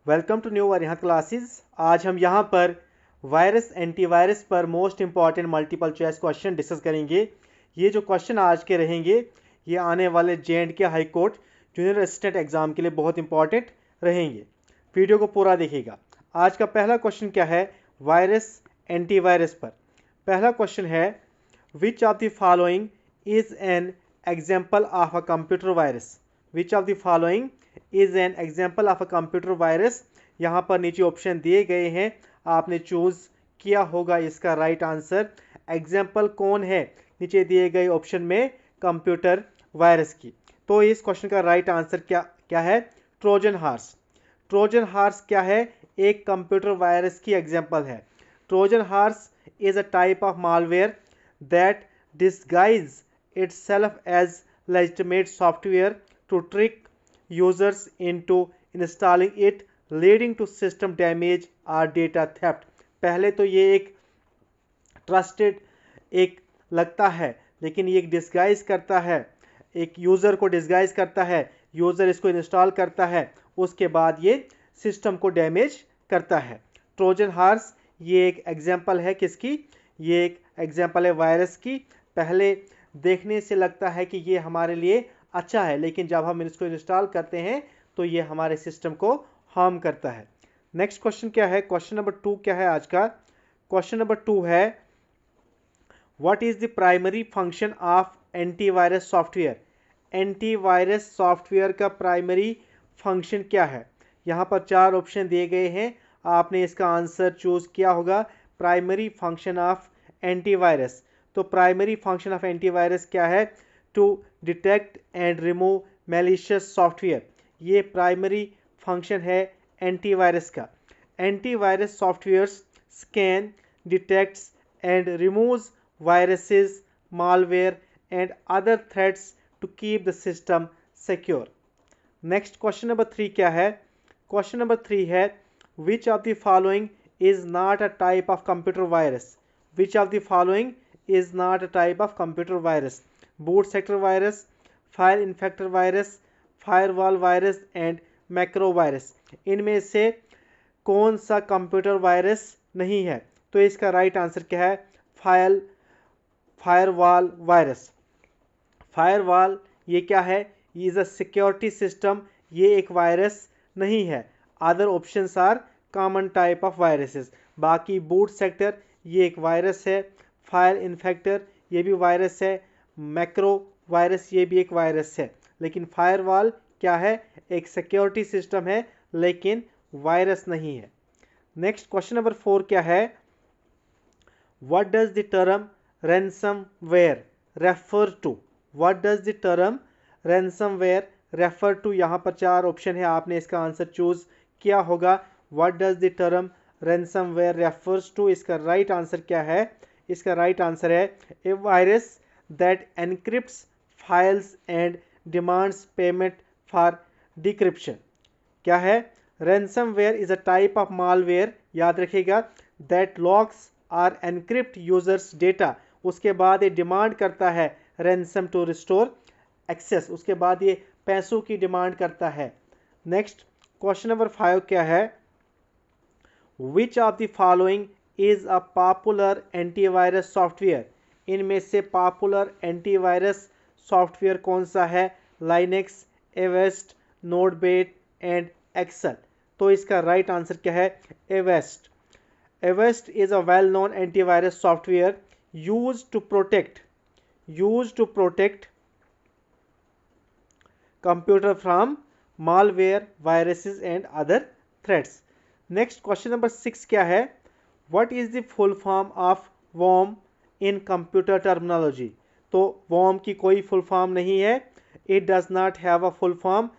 Welcome to new वरियत classes. आज हम यहाँ पर वायरस एंटीवायरस पर most important multiple choice question discuss करेंगे। ये जो क्वेश्चन आज के रहेंगे ये आने वाले J&K high court junior assistant exam के लिए बहुत इंपॉर्टेंट रहेंगे। वीडियो को पूरा देखिएगा। आज का पहला क्वेश्चन क्या है, वायरस एंटीवायरस पर। पहला क्वेश्चन है, which of the following is an example of a computer virus. Which of the following is an example of a computer virus. यहाँ पर नीचे ऑप्शन दिए गए हैं, आपने चूज किया होगा इसका राइट आंसर। एग्जाम्पल कौन है नीचे दिए गए ऑप्शन में, कंप्यूटर वायरस की। तो इस क्वेश्चन का राइट आंसर क्या है, ट्रोजन हार्स। ट्रोजन हार्स क्या है, एक कंप्यूटर वायरस की एग्जाम्पल है। Trojan horse is a type of malware that disguise itself as legitimate software to trick users into installing it, leading to system damage or data theft। पहले तो ये एक trusted एक लगता है, लेकिन ये एक डिस्गाइज करता है, एक यूज़र को डिस्गाइज करता है। यूज़र इसको इंस्टॉल करता है, उसके बाद ये सिस्टम को डैमेज करता है। ट्रोजन हार्स ये एक एग्जाम्पल है किसकी, ये एक एग्जाम्पल है वायरस की। पहले देखने से लगता है कि ये हमारे लिए अच्छा है, लेकिन जब हम इसको इंस्टॉल करते हैं तो ये हमारे सिस्टम को हार्म करता है। नेक्स्ट क्वेश्चन क्या है, क्वेश्चन नंबर 2 क्या है आज का। क्वेश्चन नंबर 2 है, what is the primary function of antivirus software. Antivirus software का प्राइमरी फंक्शन क्या है। यहाँ पर 4 ऑप्शन दिए गए हैं, आपने इसका आंसर चूज किया होगा। प्राइमरी फंक्शन ऑफ एंटीवायरस, तो प्राइमरी फंक्शन ऑफ एंटीवायरस क्या है, to detect and remove malicious software. ये प्राइमरी फंक्शन है एंटीवायरस का। Antivirus softwares scan, detects and removes viruses, malware and other threats to keep the system secure। Next question number 3 क्या है। Question number 3 है, which of the following is not a type of computer virus। which of the following is not a type of computer virus। boot sector virus, file infector virus, firewall virus and macro virus। इनमें से कौन सा computer virus नहीं है, तो इसका right answer क्या है, फायरवॉल वायरस। फायरवॉल ये क्या है, इज अ सिक्योरिटी सिस्टम, ये एक वायरस नहीं है। Other options are common type of viruses. बाकी बूट सेक्टर ये एक वायरस है, फाइल इन्फेक्टर ये भी वायरस है, मैक्रो वायरस ये भी एक वायरस है। लेकिन फायरवॉल क्या है, एक सिक्योरिटी सिस्टम है लेकिन वायरस नहीं है। नेक्स्ट क्वेश्चन नंबर 4 क्या है, what does the term ransomware refer to। what does the term ransomware refer to। यहाँ पर 4 ऑप्शन है, आपने इसका आंसर चूज किया होगा। what does the term ransomware refers to, इसका राइट आंसर क्या है, इसका राइट आंसर है a virus that encrypts files and demands payment for decryption। क्या है, ransomware is a type of malware, याद रखिएगा, that locks or encrypt users data। उसके बाद ये डिमांड करता है रैंसम टू रिस्टोर एक्सेस, उसके बाद ये पैसों की डिमांड करता है। नेक्स्ट क्वेश्चन नंबर 5 क्या है, which of the following is a popular antivirus software. इनमें से पॉपुलर एंटीवायरस सॉफ्टवेयर कौन सा है, लाइनेक्स, एवेस्ट, नोडबेट एंड एक्सेल। तो इसका राइट आंसर क्या है, Avast. Avast is a well known antivirus software used to protect computer from malware, viruses and other threats। next question number 6 क्या है, what is the full form of worm in computer terminology। तो worm की कोई full form नहीं है, it does not have a full form।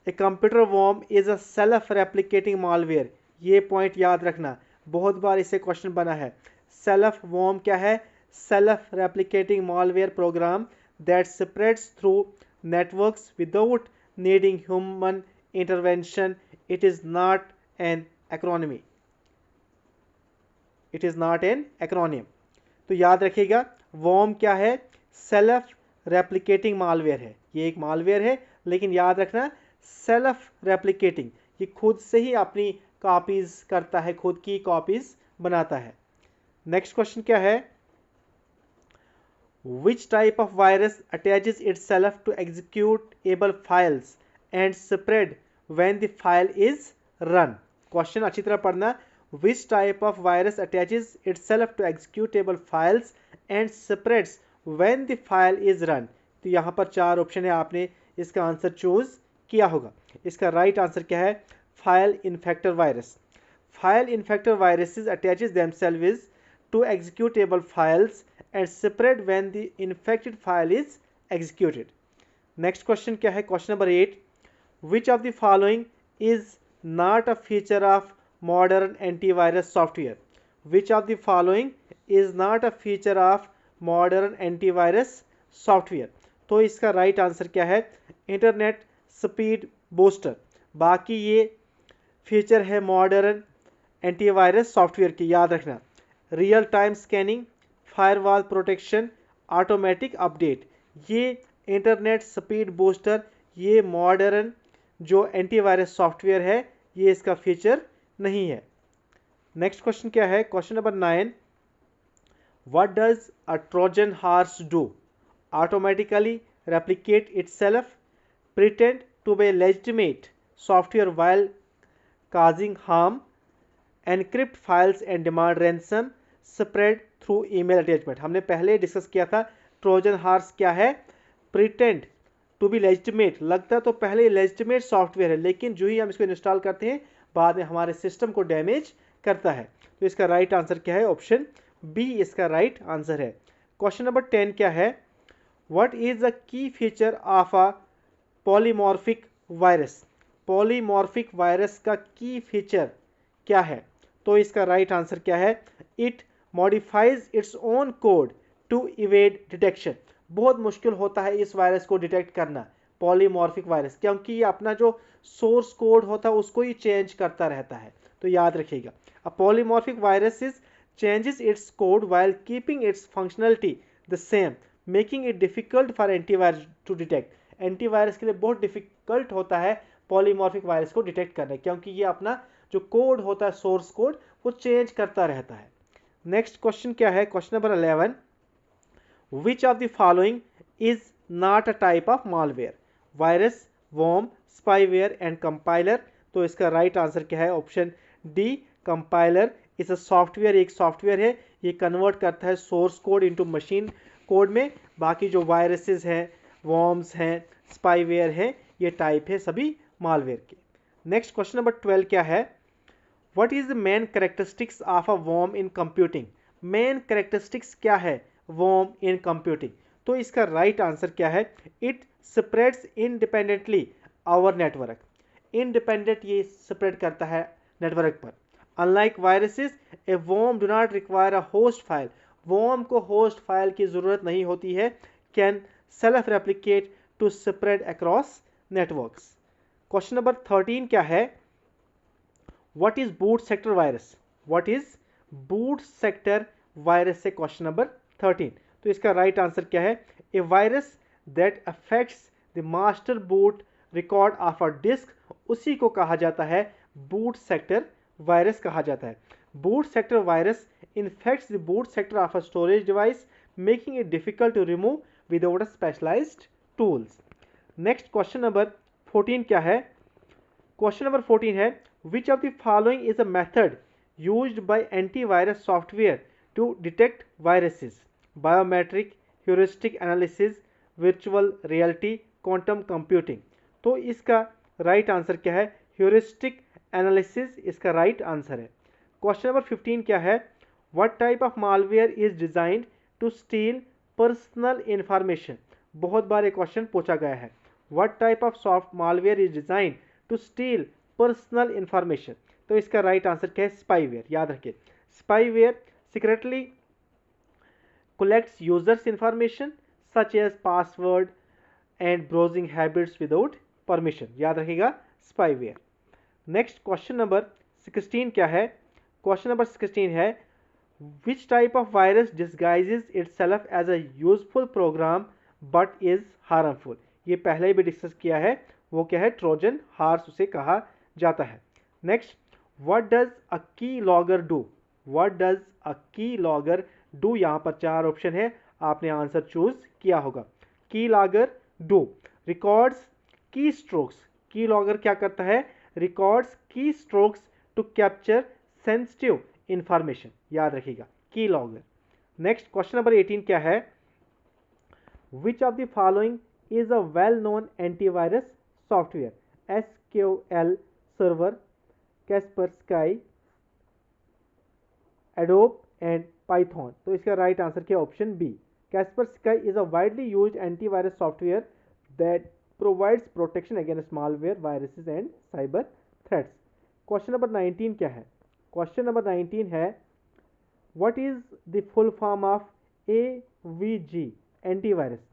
a computer worm is a self replicating malware। ये point याद रखना, बहुत बार इससे क्वेश्चन बना है। सेल्फ वॉर्म क्या है, self replicating malware program that spreads through networks without needing human intervention. It is not an acronymy, it is not an acronym. तो याद रखिएगा, वॉर्म क्या है, सेल्फ रेप्लिकेटिंग मालवेयर है, ये एक मालवेयर है, लेकिन याद रखना सेल्फ रेप्लिकेटिंग, ये खुद से ही अपनी कॉपीज करता है, खुद की कॉपीज बनाता है। नेक्स्ट क्वेश्चन क्या है, which type of virus attaches itself to executable files and spread when the file is run? Question अच्छी तरह पढ़ना। which type of virus attaches itself to executable files and spreads when the file is run? तो यहाँ पर 4 option है, आपने इसका answer choose किया होगा। इसका राइट आंसर क्या है, file infector virus. File infector viruses attaches themselves to executable files and spread when the infected file is executed. Next question क्या है, question number 8, which of the following is not a feature of modern antivirus software? Which of the following is not a feature of modern antivirus software? तो इसका right answer क्या है, internet speed booster. बाकी ये feature है modern antivirus software की, याद रखना। Real time scanning, firewall protection, automatic update, ये इंटरनेट स्पीड बूस्टर, ये मॉडर्न जो एंटीवायरस सॉफ्टवेयर है, ये इसका फीचर नहीं है। नेक्स्ट क्वेश्चन क्या है, question number 9, what does a Trojan horse do? Automatically replicate itself, pretend to be legitimate software while causing harm, encrypt files and demand ransom, spread through email attachment। हमने पहले discuss किया था Trojan horse क्या है, pretend to be legitimate, लगता तो पहले legitimate software है, लेकिन जो ही हम इसको इंस्टॉल करते हैं बाद में हमारे सिस्टम को डैमेज करता है। तो इसका राइट आंसर क्या है, ऑप्शन बी इसका राइट आंसर है। क्वेश्चन नंबर 10 क्या है, What is the key feature of a polymorphic virus? Polymorphic virus का की फीचर क्या है? तो इसका राइट आंसर क्या है, It modifies its own code to evade detection। बहुत मुश्किल होता है इस वायरस को डिटेक्ट करना, पॉलीमॉर्फिक वायरस, क्योंकि ये अपना जो सोर्स कोड होता है उसको ही चेंज करता रहता है। तो याद रखिएगा, a polymorphic virus is changes its code while keeping its functionality the same, making it difficult for antivirus to detect. Antivirus के लिए बहुत डिफिकल्ट होता है पॉलीमॉर्फिक वायरस को डिटेक्ट करना, क्योंकि ये अपना जो कोड होता है सोर्स कोड वो चेंज करता रहता है। नेक्स्ट क्वेश्चन क्या है, question number 11, which of the following is not a type of malware? Virus, worm, spyware and compiler. तो इसका राइट आंसर क्या है, option D compiler is a software, एक सॉफ्टवेयर है, ये कन्वर्ट करता है source code into machine code में। बाकी जो वायरसेस हैं, वॉर्म्स हैं, स्पाईवेयर हैं, ये टाइप है सभी मालवेयर के। नेक्स्ट क्वेश्चन नंबर 12 क्या है, what is the main characteristics of a worm in computing? Main characteristics क्या है वॉर्म इन कंप्यूटिंग? तो इसका राइट आंसर क्या है, it spreads independently over network. Independent ये स्प्रेड करता है नेटवर्क पर। Unlike viruses, a worm do not require a host file, worm को होस्ट फाइल की जरूरत नहीं होती है, can self replicate to spread across networks. Question number 13 क्या है, what is boot sector virus? What is boot sector virus से question number 13। तो इसका राइट आंसर क्या है, a virus that affects the master boot record of a disk, उसी को कहा जाता है बूट सेक्टर वायरस कहा जाता है। Boot sector virus infects the boot sector of a storage device, making it difficult to remove without a specialized tools. Next question number 14 क्या है, question number 14 है, which of the following is a method used by antivirus software to detect viruses? Biometric, heuristic analysis, virtual reality, quantum computing। तो इसका right answer क्या है, heuristic analysis इसका right answer है। Question number 15 क्या है, What type of malware is designed to steal personal information? बहुत बार ये क्वेश्चन पूछा गया है। What type of soft malware is designed to steal personal information? तो इसका राइट आंसर क्या है, स्पाईवेयर। याद रखिए, spyware secretly collects users information such as password and browsing habits without permission। याद रखिएगा स्पाईवेयर। नेक्स्ट क्वेश्चन नंबर 16 क्या है, क्वेश्चन नंबर 16 है, which type of virus disguises itself as a useful program but is harmful? ये पहले भी discuss किया है, वो क्या है, ट्रोजन हॉर्स उसे कहा जाता है। नेक्स्ट, व्हाट डज अ की logger do? What does a की लॉगर डू? यहाँ पर 4 ऑप्शन है, आपने आंसर चूज किया होगा। Key logger do records key strokes. Key logger क्या करता है? Records key strokes to capture sensitive information, याद रखिएगा की लॉगर। नेक्स्ट, क्वेश्चन नंबर 18 क्या है? Which of the following is a well known antivirus software? SQL server, Kaspersky, Adobe and Python. तो इसका राइट आंसर क्या? Option B, Kaspersky is a widely used antivirus software that provides protection against malware, viruses and cyber threats. Question number 19 क्या है? Question number 19 है what is the full form of AVG antivirus?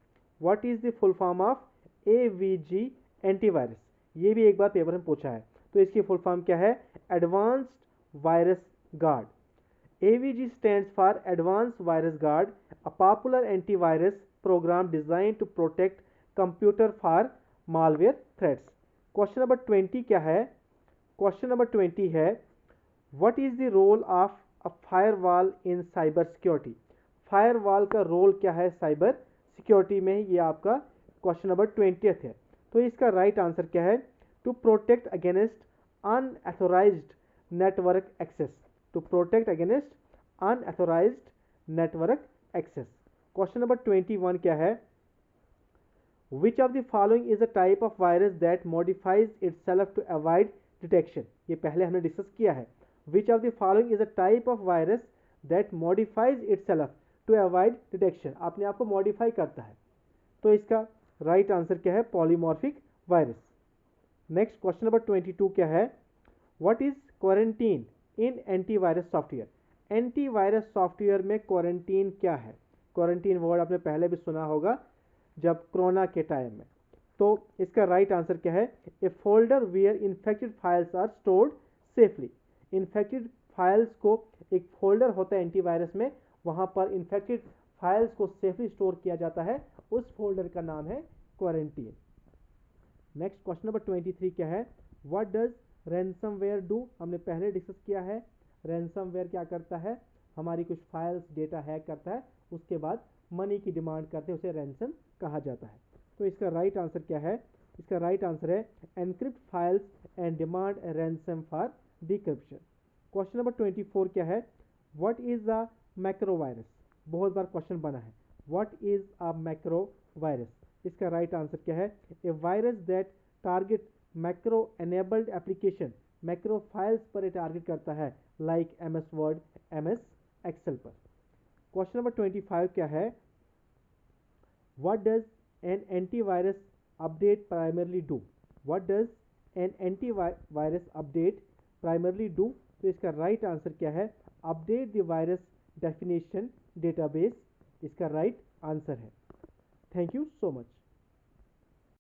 What is the full form of AVG antivirus? ये भी एक बार paper में पूछा है, तो इसकी फुल फॉर्म क्या है? Advanced virus guard. AVG stands for Advanced Virus Guard, a popular antivirus program designed to protect computer for malware threats. Question number 20 क्या है? क्वेश्चन नंबर 20 है what is the role of a firewall in cyber security? Firewall का role क्या है cyber security में? ये आपका question number 20 है। तो इसका राइट आंसर क्या है? To protect against unauthorized network access. To protect against unauthorized network access. Question number 21 क्या है? Which of the following is a type of virus that modifies itself to avoid detection? ये पहले हमने discuss किया है। Which of the following is a type of virus that modifies itself to avoid detection? अपने आप को modify करता है, तो इसका राइट आंसर क्या है? Polymorphic virus. Next, question number 22 क्या है? What is quarantine in antivirus software? Antivirus software में क्वारंटीन क्या है? क्वारंटीन वर्ड आपने पहले भी सुना होगा जब कोरोना के टाइम में। तो इसका राइट आंसर क्या है? A folder where infected files are stored safely. Infected files को, एक फोल्डर होता है एंटीवायरस में, वहाँ पर इन्फेक्टेड फाइल्स को सेफली स्टोर किया जाता है, उस फोल्डर का नाम है क्वारंटीन। नेक्स्ट, क्वेश्चन नंबर 23 क्या है? What does ransomware do? हमने पहले डिस्कस किया है। रैंसमवेयर क्या करता है? हमारी कुछ फाइल्स, डेटा हैक करता है, उसके बाद मनी की डिमांड करते हैं, उसे रैंसम कहा जाता है। तो इसका राइट आंसर क्या है? इसका राइट आंसर है encrypt files and demand ransom for decryption. Question number 24 क्या है? What is a macro virus? बहुत बार क्वेश्चन बना है, what is a macro virus? इसका राइट आंसर क्या है? A virus that target macro enabled application. Macro files पर टारगेट करता है, like MS Word, MS Excel पर। क्वेश्चन नंबर 25 क्या है? What does an antivirus update primarily do? What does an antivirus update primarily do? तो इसका राइट आंसर क्या है? Update the virus definition database, इसका राइट आंसर है। Thank you so much.